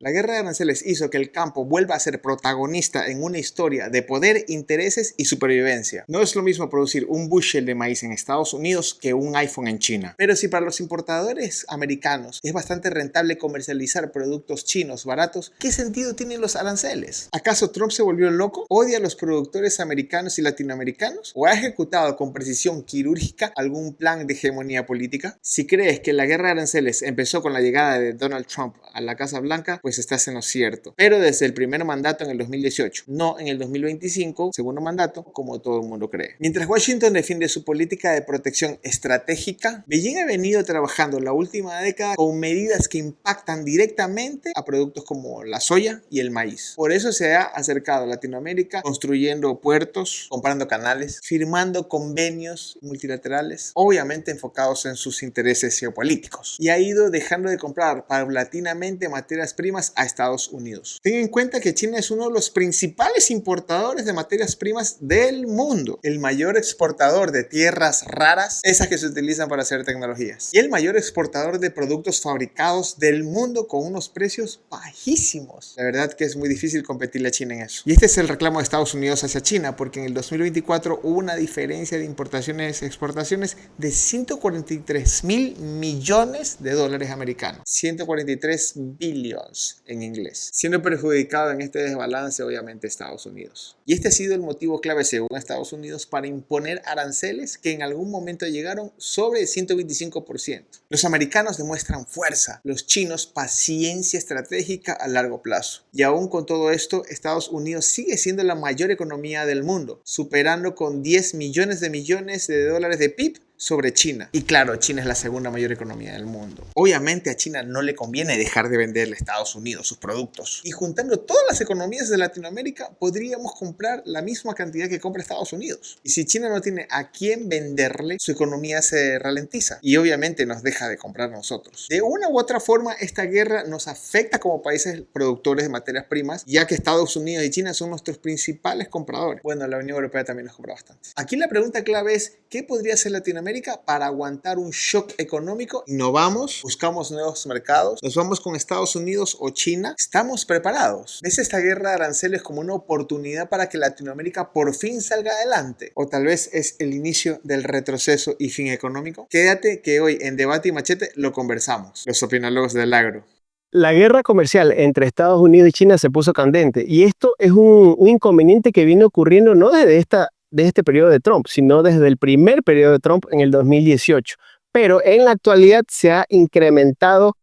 La guerra de aranceles hizo que el campo vuelva a ser protagonista en una historia de poder, intereses y supervivencia. No es lo mismo producir un bushel de maíz en Estados Unidos que un iPhone en China. Pero si para los importadores americanos es bastante rentable comercializar productos chinos baratos, ¿qué sentido tienen los aranceles? ¿Acaso Trump se volvió loco? ¿Odia a los productores americanos y latinoamericanos? ¿O ha ejecutado con precisión quirúrgica algún plan de hegemonía política? Si crees que la guerra de aranceles empezó con la llegada de Donald Trump a la Casa Blanca, pues estás en lo cierto. Pero desde el primer mandato en el 2018, no en el 2025, segundo mandato, como todo el mundo cree. Mientras Washington defiende su política de protección estratégica, Beijing ha venido trabajando la última década con medidas que impactan directamente a productos como la soya y el maíz. Por eso se ha acercado a Latinoamérica construyendo puertos, comprando canales, firmando convenios multilaterales, obviamente enfocados en sus intereses geopolíticos, y ha ido dejando de comprar paulatinamente materias primas a Estados Unidos. Ten en cuenta que China es uno de los principales importadores de materias primas del mundo, el mayor exportador de tierras raras, esas que se utilizan para hacer tecnologías, y el mayor exportador de productos fabricados del mundo con unos precios bajísimos. La verdad que es muy difícil competirle a China en eso. Y este es el reclamo de Estados Unidos hacia China, porque en el 2024 hubo una diferencia de importaciones y exportaciones de 143 mil millones de dólares americanos. 143 billions en inglés, siendo perjudicado en este desbalance obviamente Estados Unidos. Y este ha sido el motivo clave según Estados Unidos para imponer aranceles que en algún momento llegaron sobre el 125%. Los americanos demuestran fuerza, los chinos paciencia estratégica a largo plazo. Y aún con todo esto, Estados Unidos sigue siendo la mayor economía del mundo, superando con 10 millones de dólares de PIB sobre China. Y claro, China es la segunda mayor economía del mundo. Obviamente a China no le conviene dejar de venderle a Estados Unidos sus productos. Y juntando todas las economías de Latinoamérica, podríamos comprar la misma cantidad que compra Estados Unidos. Y si China no tiene a quién venderle, su economía se ralentiza. Y obviamente nos deja de comprar nosotros. De una u otra forma, esta guerra nos afecta como países productores de materias primas, ya que Estados Unidos y China son nuestros principales compradores. Bueno, la Unión Europea también nos compra bastante. Aquí la pregunta clave es, ¿qué podría hacer Latinoamérica para aguantar un shock económico? Innovamos, buscamos nuevos mercados, nos vamos con Estados Unidos o China. ¿Estamos preparados? ¿Ves esta guerra de aranceles como una oportunidad para que Latinoamérica por fin salga adelante? ¿O tal vez es el inicio del retroceso y fin económico? Quédate que hoy en Debate y Machete lo conversamos. Los opinólogos del agro. La guerra comercial entre Estados Unidos y China se puso candente, y esto es un inconveniente que viene ocurriendo no desde este periodo de Trump, sino desde el primer periodo de Trump en el 2018. Pero en la actualidad se ha incrementado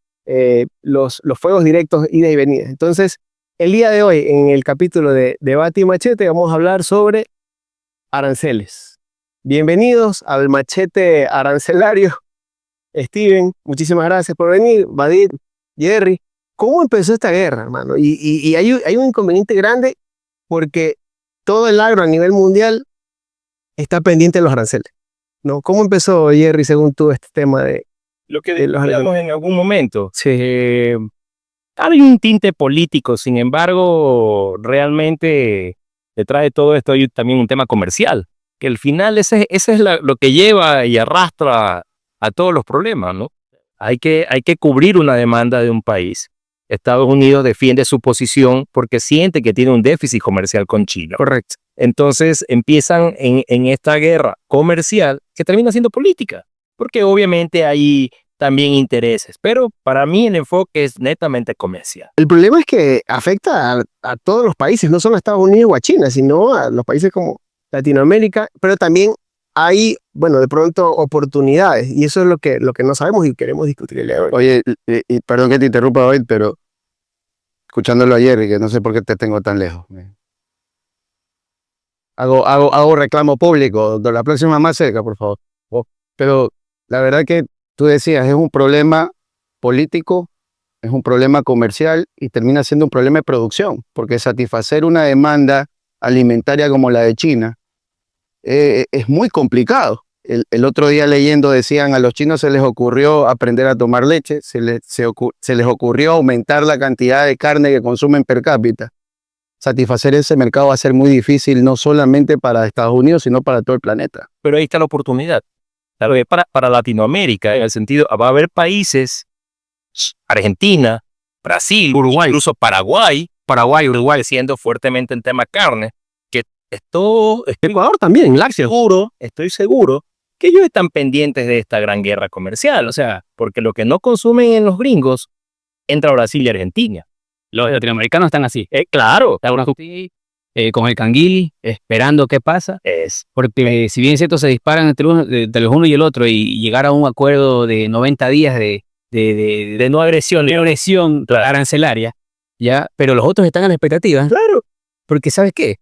los fuegos directos, ida y venida. Entonces, el día de hoy, en el capítulo de Debate y Machete, vamos a hablar sobre aranceles. Bienvenidos al machete arancelario. Steven, muchísimas gracias por venir. Badit, Jerry, ¿cómo empezó esta guerra, hermano? Y hay un inconveniente grande porque todo el agro a nivel mundial está pendiente de los aranceles, ¿no? ¿Cómo empezó, Jerry, según tú, este tema de lo que los aranceles? decíamos en algún momento? Sí. Hay un tinte político, sin embargo, realmente detrás de todo esto hay también un tema comercial, que al final ese es lo que lleva y arrastra a todos los problemas, ¿no? Hay que cubrir una demanda de un país. Estados Unidos defiende su posición porque siente que tiene un déficit comercial con China. Correcto. Entonces empiezan en esta guerra comercial que termina siendo política, porque obviamente hay también intereses, pero para mí el enfoque es netamente comercial. El problema es que afecta a todos los países, no solo a Estados Unidos o a China, sino a los países como Latinoamérica, pero también hay, bueno, de pronto oportunidades, y eso es lo que no sabemos y queremos discutir el día de hoy. Oye, y perdón que te interrumpa hoy, pero escuchándolo ayer, y que no sé por qué te tengo tan lejos. Hago reclamo público, doctor, la próxima más cerca, por favor. Pero la verdad que tú decías, es un problema político, es un problema comercial y termina siendo un problema de producción, porque satisfacer una demanda alimentaria como la de China es muy complicado. El otro día leyendo decían, a los chinos se les ocurrió aprender a tomar leche, se les ocurrió aumentar la cantidad de carne que consumen per cápita. Satisfacer ese mercado va a ser muy difícil, no solamente para Estados Unidos, sino para todo el planeta. Pero ahí está la oportunidad. Claro que para Latinoamérica, en el sentido, va a haber países, Argentina, Brasil, Uruguay, incluso Paraguay, Uruguay siendo fuertemente en tema carne, que Ecuador también, lácteos. estoy seguro que ellos están pendientes de esta gran guerra comercial, o sea, porque lo que no consumen en los gringos entra a Brasil y Argentina. Los latinoamericanos están así. Claro, Están así, con el canguil, esperando qué pasa. Porque si bien es cierto, se disparan entre los uno y el otro y llegar a un acuerdo de 90 días de no agresión. arancelaria, ¿ya? Pero los otros están a la expectativa. Claro. Porque ¿sabes qué?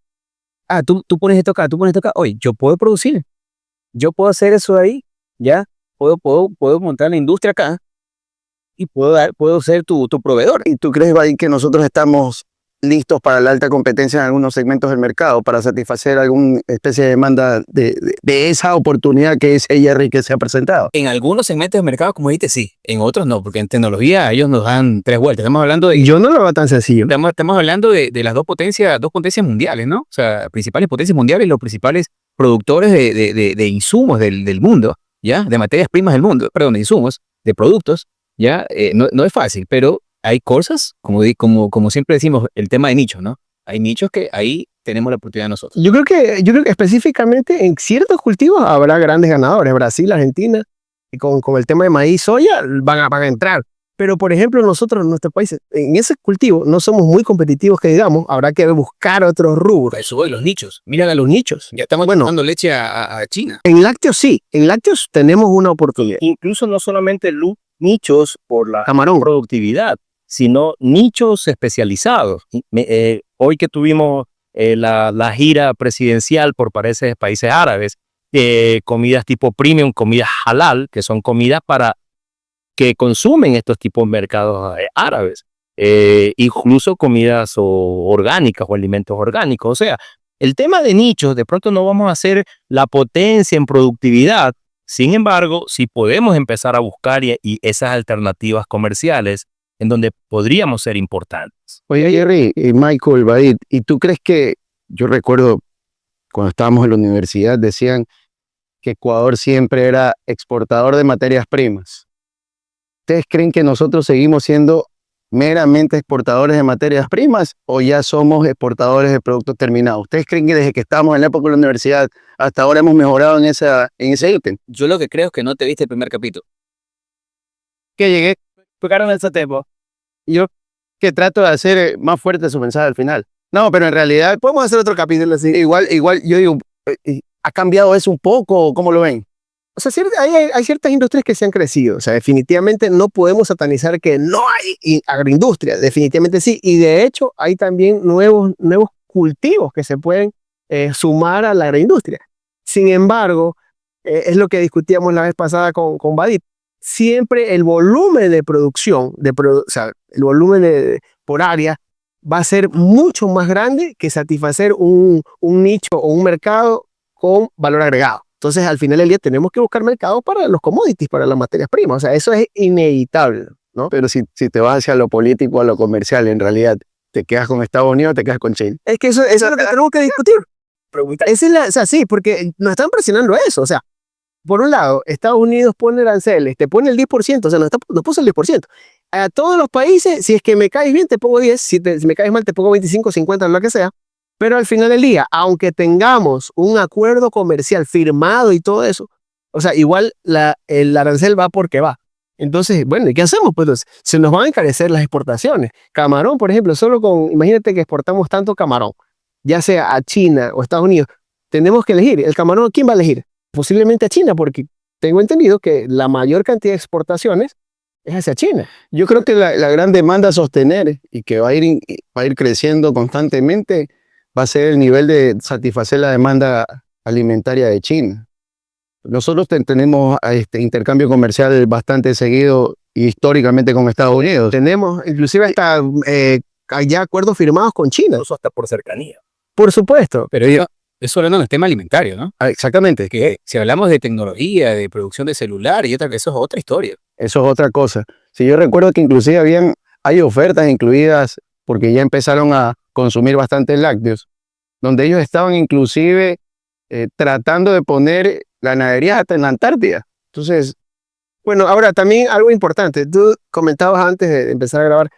Tú pones esto acá, Oye, yo puedo producir. Yo puedo hacer eso ahí, ¿ya? Puedo montar la industria acá y puedo ser tu proveedor. ¿Y tú crees, Vadim, que nosotros estamos listos para la alta competencia en algunos segmentos del mercado, para satisfacer alguna especie de demanda de esa oportunidad que es Jerry que se ha presentado? En algunos segmentos del mercado, como dijiste, sí. En otros no, porque en tecnología ellos nos dan 3 vueltas. Estamos hablando de... Yo no lo veo tan sencillo. Estamos hablando de las dos potencias mundiales, ¿no? O sea, principales potencias mundiales y los principales productores de insumos del mundo, ¿ya? De materias primas del mundo, perdón, de insumos, de productos, ¿ya? No es fácil, pero hay cosas, como siempre decimos, el tema de nichos, ¿no? Hay nichos que ahí tenemos la oportunidad nosotros. Yo creo que específicamente en ciertos cultivos habrá grandes ganadores. Brasil, Argentina, y con el tema de maíz, soya, van a entrar. Pero, por ejemplo, nosotros en nuestro país, en ese cultivo, no somos muy competitivos, que digamos, habrá que buscar otros rubros. Eso voy, los nichos. Miran a los nichos. Ya estamos dando leche a China. En lácteos sí, en lácteos tenemos una oportunidad. Incluso no solamente nichos por la Camarón. productividad, sino nichos especializados. Hoy que tuvimos la gira presidencial por países árabes, comidas tipo premium, comidas halal, que son comidas para que consumen estos tipos de mercados árabes, incluso comidas orgánicas o alimentos orgánicos. O sea, el tema de nichos, de pronto no vamos a hacer la potencia en productividad. Sin embargo, si podemos empezar a buscar y esas alternativas comerciales en donde podríamos ser importantes. Oye, Jerry, Michael, Vadim, ¿y tú crees que, yo recuerdo cuando estábamos en la universidad, decían que Ecuador siempre era exportador de materias primas? ¿Ustedes creen que nosotros seguimos siendo meramente exportadores de materias primas o ya somos exportadores de productos terminados? ¿Ustedes creen que desde que estábamos en la época de la universidad hasta ahora hemos mejorado en ese ítem? Yo lo que creo es que no te viste el primer capítulo. Que llegué, tocaron el tiempo. Yo que trato de hacer más fuerte su mensaje al final. No, pero en realidad podemos hacer otro capítulo así. Igual yo digo, ¿ha cambiado eso un poco? ¿Cómo lo ven? O sea, hay ciertas industrias que se han crecido. O sea, definitivamente no podemos satanizar que no hay agroindustria. Definitivamente sí. Y de hecho, hay también nuevos cultivos que se pueden sumar a la agroindustria. Sin embargo, es lo que discutíamos la vez pasada con Vadim. Siempre el volumen de producción, o sea, el volumen por área va a ser mucho más grande que satisfacer un nicho o un mercado con valor agregado. Entonces, al final del día tenemos que buscar mercados para los commodities, para las materias primas. O sea, eso es inevitable, ¿no? Pero si te vas hacia lo político, a lo comercial, en realidad, ¿te quedas con Estados Unidos o te quedas con China? Es que eso es lo que tenemos que discutir. O sea, sí, porque nos están presionando eso. O sea, por un lado, Estados Unidos pone aranceles, te pone el 10%, o sea, nos puso el 10%. A todos los países, si es que me caes bien, te pongo 10, si me caes mal, te pongo 25, 50, lo que sea. Pero al final del día, aunque tengamos un acuerdo comercial firmado y todo eso, o sea, igual el arancel va porque va. Entonces, bueno, ¿y qué hacemos? Pues se nos van a encarecer las exportaciones. Camarón, por ejemplo, imagínate que exportamos tanto camarón, ya sea a China o Estados Unidos, tenemos que elegir. El camarón, ¿quién va a elegir? Posiblemente a China, porque tengo entendido que la mayor cantidad de exportaciones es hacia China. Yo creo que la gran demanda a sostener y que va a ir creciendo constantemente va a ser el nivel de satisfacer la demanda alimentaria de China. Nosotros tenemos intercambio comercial bastante seguido y históricamente con Estados Unidos. Tenemos inclusive hasta ya acuerdos firmados con China. Incluso hasta por cercanía. Por supuesto. Pero eso hablando del tema alimentario, ¿no? Exactamente. Que si hablamos de tecnología, de producción de celular y otra, eso es otra historia. Eso es otra cosa. Si yo recuerdo que inclusive hay ofertas incluidas porque ya empezaron a consumir bastantes lácteos, donde ellos estaban inclusive tratando de poner ganaderías hasta en la Antártida. Entonces, bueno, ahora también algo importante. Tú comentabas antes de empezar a grabar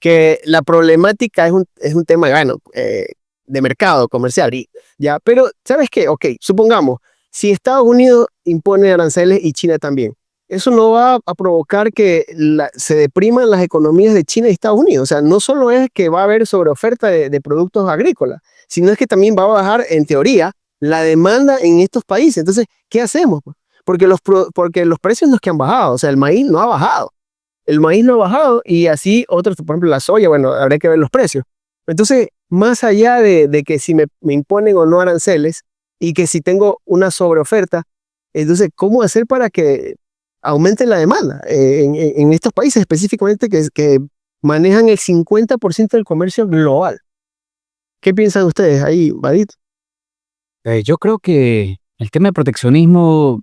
que la problemática es un tema, bueno, de mercado comercial. Ya, pero, ¿sabes qué? Ok, supongamos, si Estados Unidos impone aranceles y China también, eso no va a provocar que se depriman las economías de China y Estados Unidos. O sea, no solo es que va a haber sobreoferta de productos agrícolas, sino es que también va a bajar, en teoría, la demanda en estos países. Entonces, ¿qué hacemos? Porque los precios no es que han bajado, o sea, el maíz no ha bajado. El maíz no ha bajado y así otros, por ejemplo, la soya, bueno, habrá que ver los precios. Entonces, más allá de que si me imponen o no aranceles y que si tengo una sobreoferta, entonces, ¿cómo hacer para que aumente la demanda en estos países específicamente que manejan el 50% del comercio global? ¿Qué piensan ustedes ahí, Badit? Yo creo que el tema de proteccionismo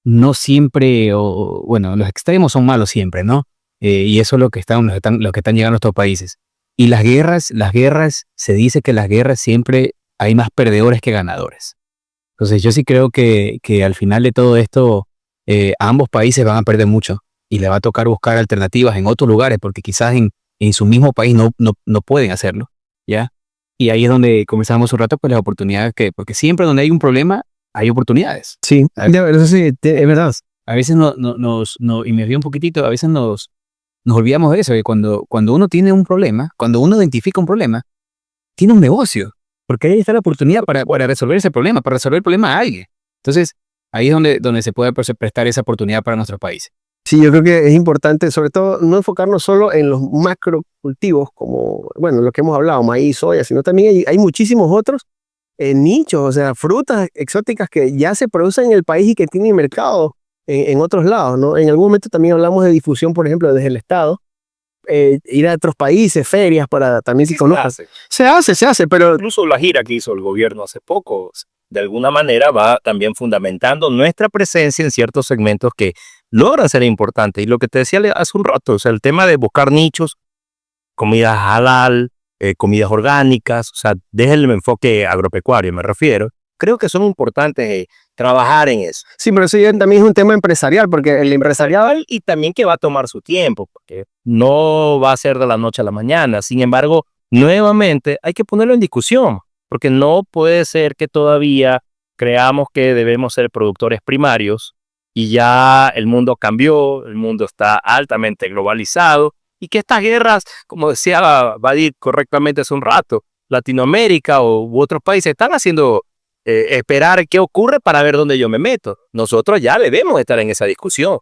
no siempre, o bueno, los extremos son malos siempre, ¿no? Y eso es lo que lo que están llegando a estos países. Y las guerras, se dice que las guerras siempre hay más perdedores que ganadores. Entonces yo sí creo que al final de todo esto, ambos países van a perder mucho y le va a tocar buscar alternativas en otros lugares porque quizás en su mismo país no pueden hacerlo, ¿ya? Y ahí es donde comenzamos un rato, pues las oportunidades porque siempre donde hay un problema, hay oportunidades. Sí, eso sí, es verdad. A veces y me río un poquitito, a veces nos olvidamos de eso, que cuando uno tiene un problema, cuando uno identifica un problema, tiene un negocio, porque ahí está la oportunidad para resolver ese problema, para resolver el problema a alguien. Entonces, ahí es donde se puede prestar esa oportunidad para nuestros países. Sí, yo creo que es importante, sobre todo, no enfocarnos solo en los macrocultivos, como, bueno, lo que hemos hablado, maíz, soya, sino también hay muchísimos otros nichos, o sea, frutas exóticas que ya se producen en el país y que tienen mercado en otros lados, ¿no? En algún momento también hablamos de difusión, por ejemplo, desde el Estado, ir a otros países, ferias, para también si conozcan. Se hace, pero Incluso la gira que hizo el gobierno hace poco, de alguna manera va también fundamentando nuestra presencia en ciertos segmentos que logran ser importantes. Y lo que te decía hace un rato, o sea, el tema de buscar nichos, comidas halal, comidas orgánicas, o sea, desde el enfoque agropecuario me refiero, creo que son importantes trabajar en eso. sí, pero eso ya también es un tema empresarial, porque el empresariado Y también que va a tomar su tiempo, porque no va a ser de la noche a la mañana. Sin embargo, nuevamente hay que ponerlo en discusión, porque no puede ser que todavía creamos que debemos ser productores primarios y ya el mundo cambió, el mundo está altamente globalizado y que estas guerras, como decía Badir correctamente hace un rato, Latinoamérica u otros países están haciendo esperar qué ocurre para ver dónde yo me meto. Nosotros ya debemos estar en esa discusión.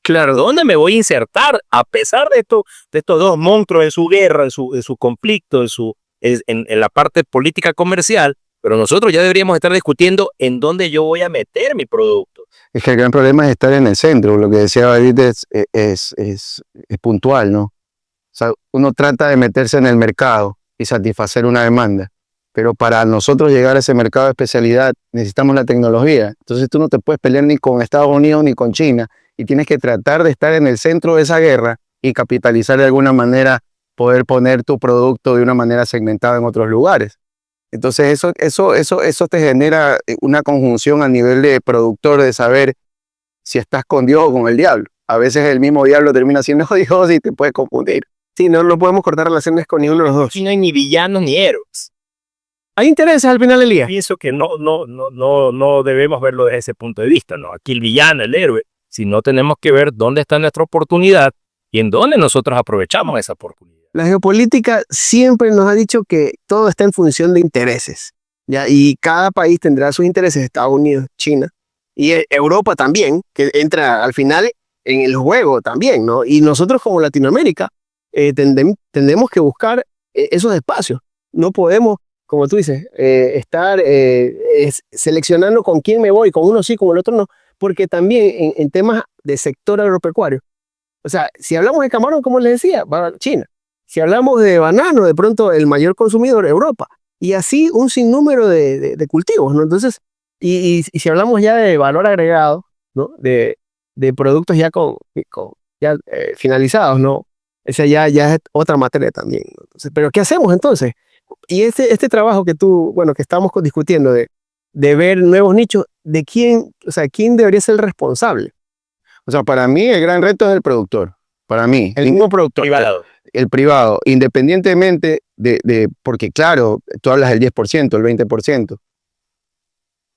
Claro, ¿dónde me voy a insertar? A pesar de estos dos monstruos en su guerra, en su conflicto, en la parte política comercial, pero nosotros ya deberíamos estar discutiendo en dónde yo voy a meter mi producto. Es que el gran problema es estar en el centro. Lo que decía David es puntual, ¿no? O sea, uno trata de meterse en el mercado y satisfacer una demanda, pero para nosotros llegar a ese mercado de especialidad necesitamos la tecnología. Entonces tú no te puedes pelear ni con Estados Unidos ni con China y tienes que tratar de estar en el centro de esa guerra y capitalizar de alguna manera, poder poner tu producto de una manera segmentada en otros lugares. Entonces eso te genera una conjunción a nivel de productor de saber si estás con Dios o con el diablo. A veces el mismo diablo termina siendo Dios y te puede confundir. sí, no podemos cortar relaciones con ninguno de los dos. Aquí no hay ni villanos ni héroes. Hay intereses al final del día. Pienso que no debemos verlo desde ese punto de vista, ¿no? Aquí el villano, el héroe, sino tenemos que ver dónde está nuestra oportunidad y en dónde nosotros aprovechamos esa oportunidad. La geopolítica siempre nos ha dicho que todo está en función de intereses, ¿ya? Y cada país tendrá sus intereses, Estados Unidos, China y Europa también, que entra al final en el juego también, ¿no? Y nosotros como Latinoamérica tendremos que buscar esos espacios. No podemos, como tú dices, estar seleccionando con quién me voy, con uno sí, con el otro no, porque también en temas de sector agropecuario, o sea, si hablamos de camarón, como les decía, va China. Si hablamos de banano, de pronto el mayor consumidor, Europa. Y así un sinnúmero de cultivos, ¿no? Entonces, y si hablamos ya de valor agregado, ¿no? De productos ya finalizados, ¿no? Esa ya es otra materia también, ¿no? Entonces, pero ¿qué hacemos entonces? Y este trabajo que que estamos discutiendo de ver nuevos nichos, ¿de quién, o sea, quién debería ser el responsable? O sea, para mí el gran reto es el productor. para mí. El mismo productor. Privado. El privado, independientemente porque claro, tú hablas del 10%, el 20%.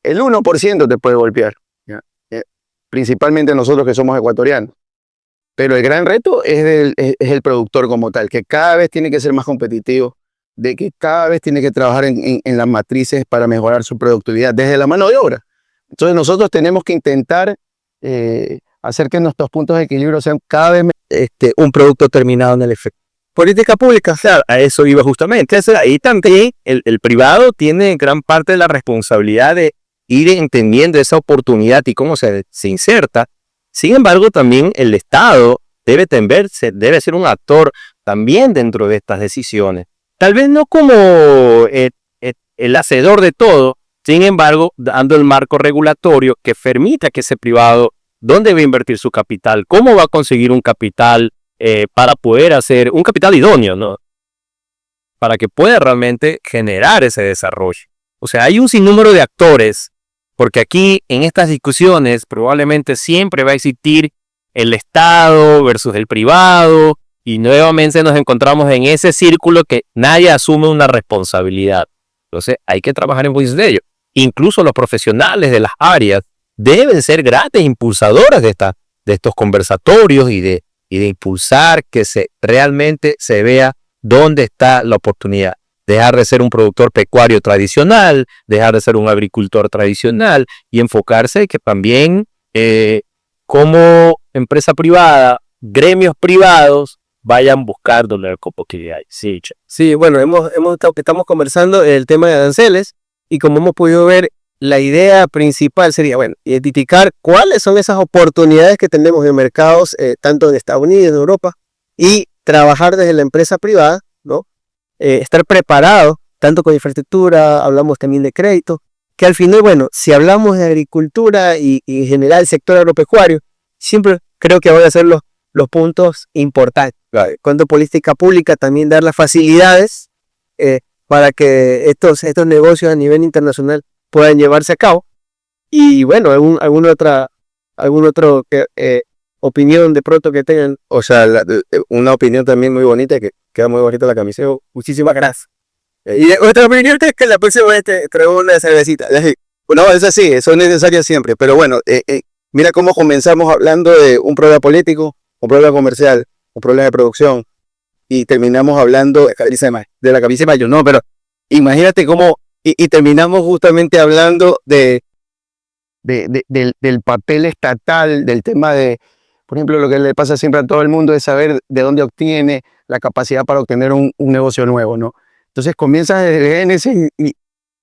El 1% te puede golpear, ¿ya? Principalmente nosotros que somos ecuatorianos. Pero el gran reto es el productor como tal, que cada vez tiene que ser más competitivo, de que cada vez tiene que trabajar en las matrices para mejorar su productividad desde la mano de obra. Entonces nosotros tenemos que intentar hacer que nuestros puntos de equilibrio sean cada vez Un producto terminado en el efecto. Política pública, claro, a eso iba justamente. O sea, ahí también el privado tiene gran parte de la responsabilidad de ir entendiendo esa oportunidad y cómo se inserta. Sin embargo, también el Estado debe ser un actor también dentro de estas decisiones. Tal vez no como el hacedor de todo, sin embargo, dando el marco regulatorio que permita que ese privado, dónde va a invertir su capital, cómo va a conseguir un capital para poder hacer un capital idóneo, ¿no? Para que pueda realmente generar ese desarrollo. O sea, hay un sinnúmero de actores, porque aquí en estas discusiones probablemente siempre va a existir el Estado versus el privado, y nuevamente nos encontramos en ese círculo que nadie asume una responsabilidad. Entonces hay que trabajar en función de ello. Incluso los profesionales de las áreas deben ser grandes impulsadores de estos conversatorios y de impulsar que realmente se vea dónde está la oportunidad. Dejar de ser un productor pecuario tradicional, dejar de ser un agricultor tradicional y enfocarse que también como empresa privada, gremios privados vayan buscando la oportunidad. Sí, bueno, estamos conversando el tema de aranceles y como hemos podido ver, la idea principal sería, bueno, identificar cuáles son esas oportunidades que tenemos en mercados, tanto en Estados Unidos, en Europa, y trabajar desde la empresa privada, ¿no? Estar preparado, tanto con infraestructura, hablamos también de crédito, que al final, bueno, si hablamos de agricultura y en general el sector agropecuario, siempre creo que van a ser los puntos importantes. Cuanto a política pública, también dar las facilidades para que estos negocios a nivel internacional puedan llevarse a cabo. Y bueno, alguna otra opinión de pronto que tengan. O sea, una opinión también muy bonita, que queda muy bonita la camiseta. Muchísimas gracias. Y otra opinión es que la próxima vez te traigo una cervecita. No, es así, son necesarias siempre. Pero bueno, mira cómo comenzamos hablando de un problema político, un problema comercial, un problema de producción, y terminamos hablando de la camisa de mayo. No, pero imagínate cómo, y terminamos justamente hablando del papel estatal, del tema de, por ejemplo, lo que le pasa siempre a todo el mundo es saber de dónde obtiene la capacidad para obtener un negocio nuevo, ¿no? Entonces comienzas desde el génesis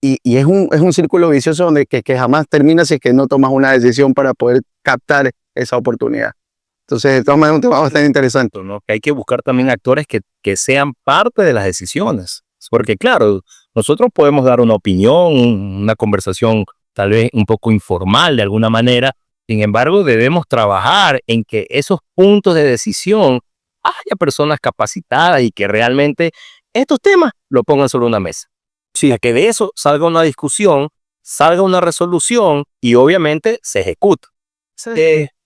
y es un círculo vicioso donde que jamás termina si es que no tomas una decisión para poder captar esa oportunidad. Entonces, de todas maneras, es un tema bastante interesante, ¿no? Que hay que buscar también actores que sean parte de las decisiones. Porque claro, nosotros podemos dar una opinión, una conversación tal vez un poco informal de alguna manera. Sin embargo, debemos trabajar en que esos puntos de decisión haya personas capacitadas y que realmente estos temas lo pongan sobre una mesa. Sí, que de eso salga una discusión, salga una resolución y obviamente se ejecuta.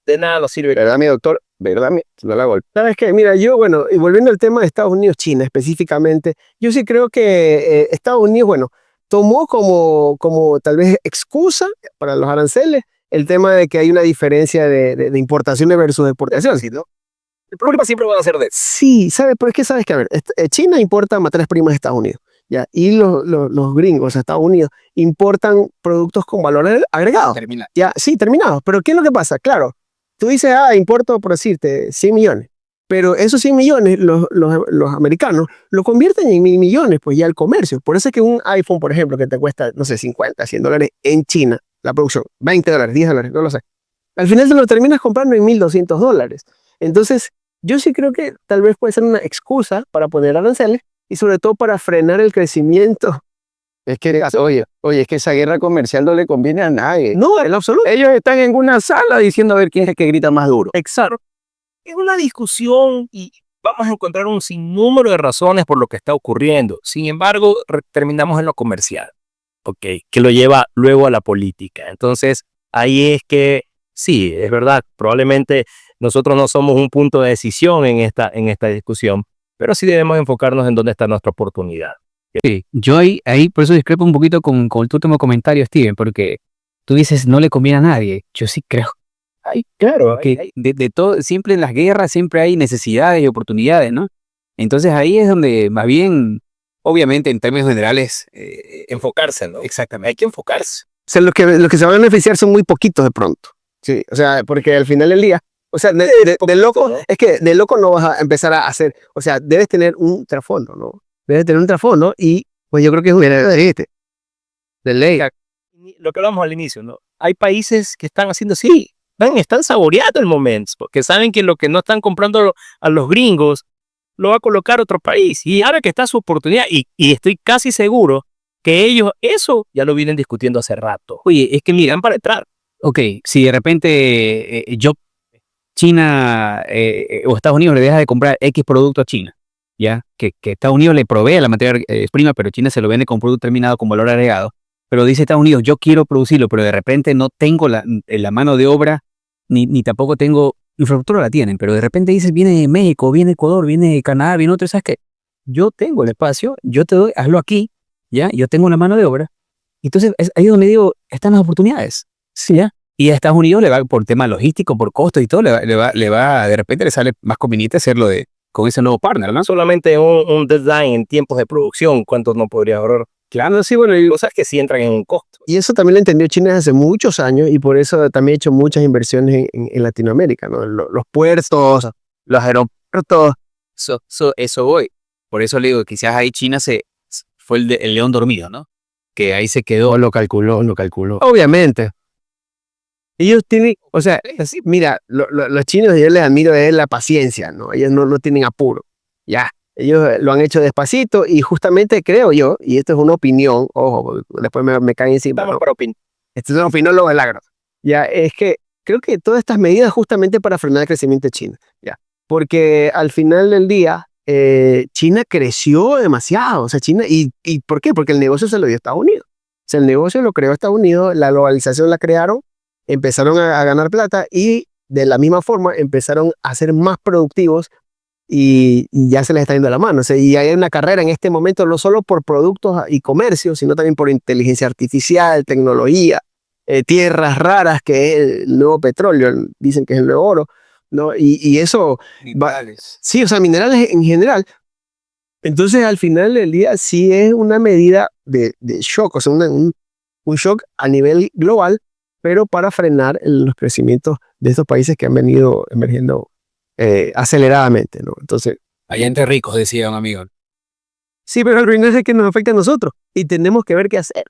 De nada nos sirve. ¿Verdad, mi doctor? ¿Verdad? No la golpe. ¿Sabes qué? Mira, yo, bueno, y volviendo al tema de Estados Unidos-China específicamente, yo sí creo que Estados Unidos, bueno, tomó como tal vez excusa para los aranceles el tema de que hay una diferencia de importaciones versus exportaciones, ¿sí, no? El problema siempre va a ser de... Sí, ¿sabes? Pero es que sabes que, a ver, China importa materias primas de Estados Unidos, ¿ya? Y los gringos, Estados Unidos, importan productos con valor agregado. Termina. Ya, sí, terminados. Pero ¿qué es lo que pasa? Claro, tú dices, importo, por decirte, 100 millones. Pero esos 100 millones, los americanos, lo convierten en 1.000 millones, pues ya el comercio. Por eso es que un iPhone, por ejemplo, que te cuesta, no sé, 50, 100 dólares en China, la producción, 20 dólares, 10 dólares, no lo sé. Al final te lo terminas comprando en 1.200 dólares. Entonces, yo sí creo que tal vez puede ser una excusa para poner aranceles y sobre todo para frenar el crecimiento. Es que, oye, es que esa guerra comercial no le conviene a nadie. No, en lo absoluto. Ellos están en una sala diciendo a ver quién es el que grita más duro. Exacto. Es una discusión y vamos a encontrar un sinnúmero de razones por lo que está ocurriendo. Sin embargo, terminamos en lo comercial, ¿ok? Que lo lleva luego a la política. Entonces, ahí es que, sí, es verdad, probablemente nosotros no somos un punto de decisión en esta discusión, pero sí debemos enfocarnos en dónde está nuestra oportunidad. Sí, yo ahí por eso discrepo un poquito con tu último comentario, Steven, porque tú dices no le conviene a nadie. Yo sí creo Claro, que de todo, siempre en las guerras siempre hay necesidades y oportunidades, ¿no? Entonces ahí es donde más bien, obviamente en términos generales, enfocarse, ¿no? exactamente. Hay que enfocarse. O sea, los que se van a beneficiar son muy poquitos de pronto. Sí, o sea, porque al final del día, o sea, de loco, ¿no? es que de loco no vas a empezar a hacer, o sea, debes tener un trasfondo, ¿no? Debes tener un trasfondo y pues yo creo que es bien, dijiste, de ley. Lo que hablamos al inicio, ¿no? Hay países que están haciendo así, están saboreando el momento, porque saben que lo que no están comprando a los gringos lo va a colocar otro país. Y ahora que está su oportunidad, y estoy casi seguro que ellos eso ya lo vienen discutiendo hace rato. Oye, es que mira, Miran para entrar. ok, si de repente China o Estados Unidos le deja de comprar X producto a China, ¿ya? Que Estados Unidos le provee la materia prima, pero China se lo vende con producto terminado con valor agregado. Pero dice Estados Unidos, yo quiero producirlo, pero de repente no tengo la mano de obra, ni tampoco tengo, infraestructura la tienen, pero de repente dices, viene México, viene Ecuador, viene Canadá, viene otro, ¿sabes qué? Yo tengo el espacio, yo te doy, hazlo aquí, ¿ya? Yo tengo la mano de obra. Entonces, es ahí donde digo, están las oportunidades, ¿sí? ¿Ya? Y a Estados Unidos le va, por tema logístico, por costos y todo, le va, de repente le sale más conveniente hacerlo con ese nuevo partner, ¿no? Solamente un deadline en tiempos de producción, ¿cuánto no podría ahorrar? Claro, sí, bueno, Cosas que sí entran en un costo. y eso también lo entendió China desde hace muchos años y por eso también ha hecho muchas inversiones en Latinoamérica, ¿no? Los puertos, los aeropuertos. Eso voy. Por eso le digo, quizás ahí China fue el león dormido, ¿no? Que ahí se quedó. Lo calculó, lo calculó. Obviamente. Ellos tienen, o sea, mira, los chinos yo les admiro es la paciencia, ¿no? Ellos no tienen apuro, ya. Ellos lo han hecho despacito y justamente creo yo, y esto es una opinión, ojo, después me caen encima, Estamos ¿no? para opinar. Este es un opinólogo del agro. Ya, es que creo que todas estas medidas justamente para frenar el crecimiento de China, ya. Porque al final del día, China creció demasiado, o sea, China, ¿y por qué? Porque el negocio se lo dio a Estados Unidos. O sea, el negocio lo creó Estados Unidos, la globalización la crearon, empezaron a ganar plata y de la misma forma empezaron a ser más productivos y ya se les está yendo la mano. O sea, y hay una carrera en este momento no solo por productos y comercio, sino también por inteligencia artificial, tecnología, tierras raras, que es el nuevo petróleo, dicen que es el nuevo oro, ¿no? Y eso sí, o sea, minerales en general. Entonces, al final del día, sí es una medida de shock, o sea, un shock a nivel global, pero para frenar los crecimientos de estos países que han venido emergiendo aceleradamente, ¿no? Entonces, Allá entre ricos, decía un amigo. sí, pero el ruinoso es que nos afecta a nosotros y tenemos que ver qué hacer.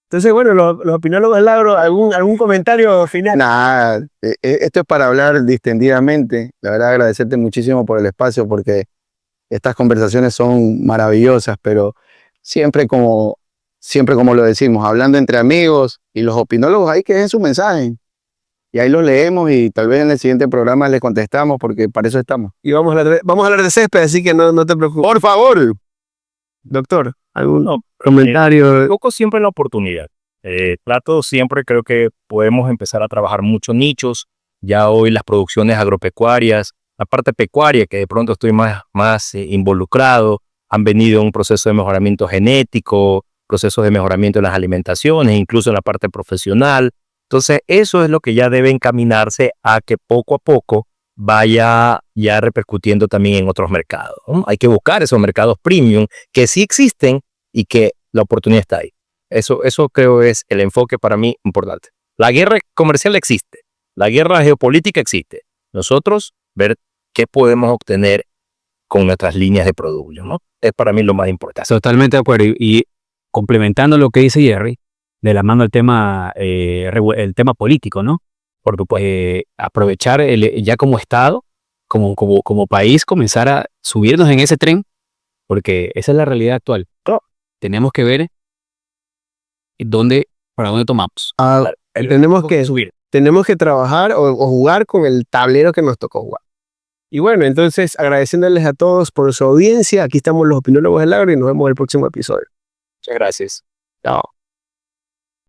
Entonces, bueno, los opinólogos del agro, ¿algún comentario final? Nada, esto es para hablar distendidamente. La verdad, agradecerte muchísimo por el espacio porque estas conversaciones son maravillosas, pero siempre como lo decimos, hablando entre amigos y los opinólogos ahí que dejen su mensaje. Y ahí los leemos y tal vez en el siguiente programa les contestamos porque para eso estamos. Y vamos a hablar de césped, así que no te preocupes. Por favor. Doctor, ¿algún No, comentario? Foco siempre en la oportunidad. Trato siempre, creo que podemos empezar a trabajar muchos nichos. Ya hoy las producciones agropecuarias, la parte pecuaria, que de pronto estoy más involucrado, han venido un proceso de mejoramiento genético, procesos de mejoramiento en las alimentaciones, incluso en la parte profesional. Entonces, eso es lo que ya debe encaminarse a que poco a poco vaya ya repercutiendo también en otros mercados, ¿no? Hay que buscar esos mercados premium que sí existen y que la oportunidad está ahí. Eso creo es el enfoque para mí importante. La guerra comercial existe, la guerra geopolítica existe. Nosotros ver qué podemos obtener con nuestras líneas de producto, ¿no? Es para mí lo más importante. Totalmente de acuerdo. Y complementando lo que dice Jerry, de la mano el tema político, ¿no? Por aprovechar ya como Estado, como país, comenzar a subirnos en ese tren, porque esa es la realidad actual. Tenemos que ver para dónde tomamos. Tenemos que trabajar o jugar con el tablero que nos tocó jugar. Y bueno, entonces agradeciéndoles a todos por su audiencia. Aquí estamos los opinólogos del agro y nos vemos en el próximo episodio. Muchas gracias. Chao.